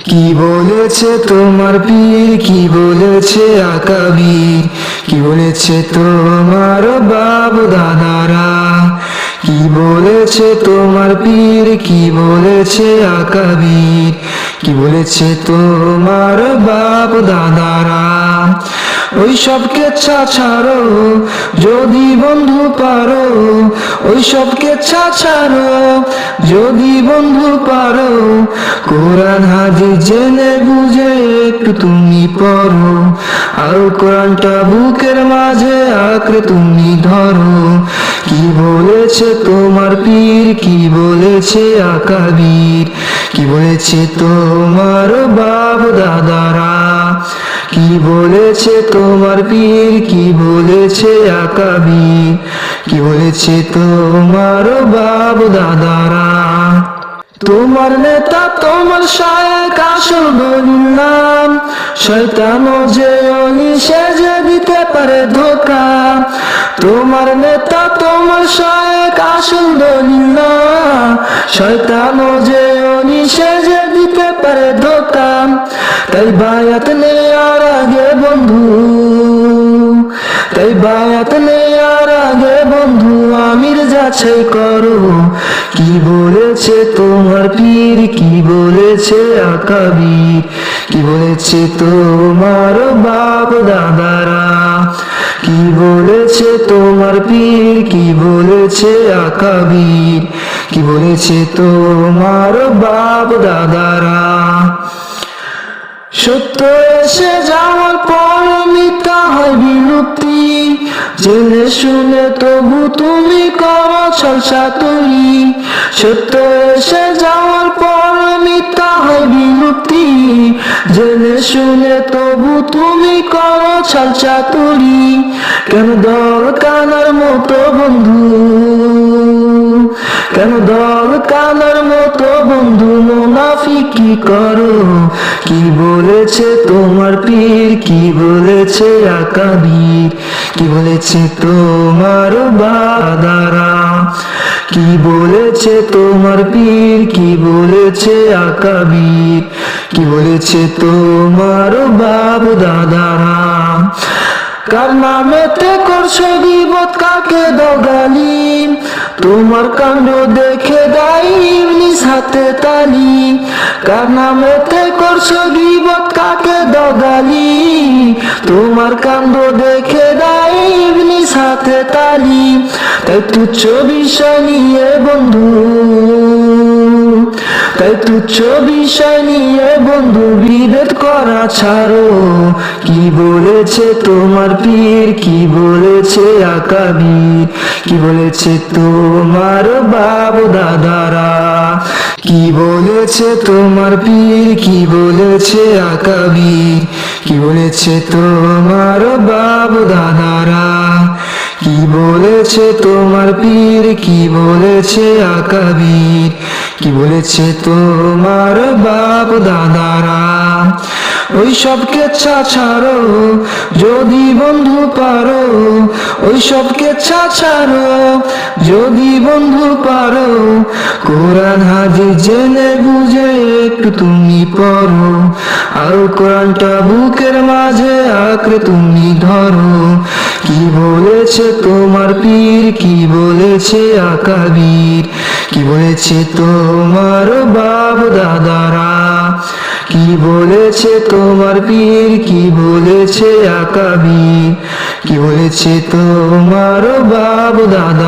কি বলেছে তোমার পীর, কি বলেছে আকাবির, কি বলেছে তোমার বাপ দাদারা। কি বলেছে তোমার পীর, কি বলেছে আকাবির, কি বলেছে তোমার বাপ দাদারা। ওই সব কেচ্ছা ছাড়ো যদি বন্ধু পারো, ওই সব কেচ্ছা ছাড়ো যদি বন্ধু পারো। কোরআন হাদিস জেনে বুঝে একটু তুমি পড়ো, আর কোরআনটা বুকের মাঝে আঁকড়ে তুমি ধরো। কি বলেছে তোমার পীর, কি বলেছে আকাবির, কি বলেছে তোমার বাপ দাদারা। কি বলেছে তোমার পীর, কি বলেছে আকাবির, কি বলেছে তোমার বাপ দাদারা। তোমার নেতা তোমার শায়েখ আসল দলিল নাম, শয়তান যে সেজে দিতে পারে ধোকা। তোমার নেতা তোমার শায়েখ আসল দলিল নাম, শয়তান যে সেজে দিতে পারে ধোকা। তাই বায়াত নেয়ার আগে বন্ধু, তাই বায়াত নেয়ার আগে বন্ধু আমির যাচাই করো। কি বলেছে তোমার পীর, কি বলেছে আকাবির, কি বলেছে তোমার বাপ দাদারা। কি বলেছে তোমার পীর, কি বলেছে আকাবির, কি বলেছে তোমার বাপ দাদারা। সত্য এসে যাওয়ার পর মিথ্যা হয় বিলুপ্তি, জেনে শুনে তবু তুমি করো ছলচাতুরি। সত্য এসে যাওয়ার পর মিথ্যা হয় বিলুপ্তি, জেনে শুনে তবু তুমি করো ছলচাতুরি। কেন দল কানার মতো বন্ধু, কেন দল কানার মতো বন্ধু মুনাফিকি করো। কি বলেছে তোমার পীর, কি বলেছে আকাবির, কি বলেছে তোমার দাদারা। কি বলেছে তোমার পীর, কি বলেছে আকাবির, কি বলেছে তোমার বাপ দাদারা। কার নামেতে করছো গীবত, কাকে দাও গালি, তোমার কাণ্ড দেখে দেয় ইবলিস হাতে তালি। কার নামেতে করছো গীবত, কাকে দাও গালি, তোমার কাণ্ড দেখে দেয় ইবলিস হাতে তালি। তাই তুচ্ছ বিষয় নিয়ে বন্ধু, তাই তুচ্ছ বিষয় নিয়ে বন্ধু বিভেদ করা ছাড়ো। কি বলেছে তোমার পীর, কি বলেছে আকাবির, কি বলেছে তোমার বাপ দাদারা। কি বলেছে তোমার পীর, কি বলেছে আকাবির, কি বলেছে তোমার বাপ দাদারা। কি বলেছে তোমার পীর, কি বলেছে আকাবির, কি বলেছে তোমার বাপ দাদারা। ওই সব কেচ্ছা ছাড়ো যদি বন্ধু পারো, ওই সব কেচ্ছা ছাড়ো যদি বন্ধু পারো। কোরআন হাদিস জেনে বুঝে একটু তুমি পড়ো, আর কোরআনটা বুকের মাঝে আঁকড়ে তুমি ধরো। কি বলেছে তোমার পীর, কি বলেছে আকাবির, কি বলেছে তোমার বাপ দাদারা। কি বলেছে তোমার পীর, কি বলেছে আকাবির, কি বলেছে তোমার বাপ দাদা।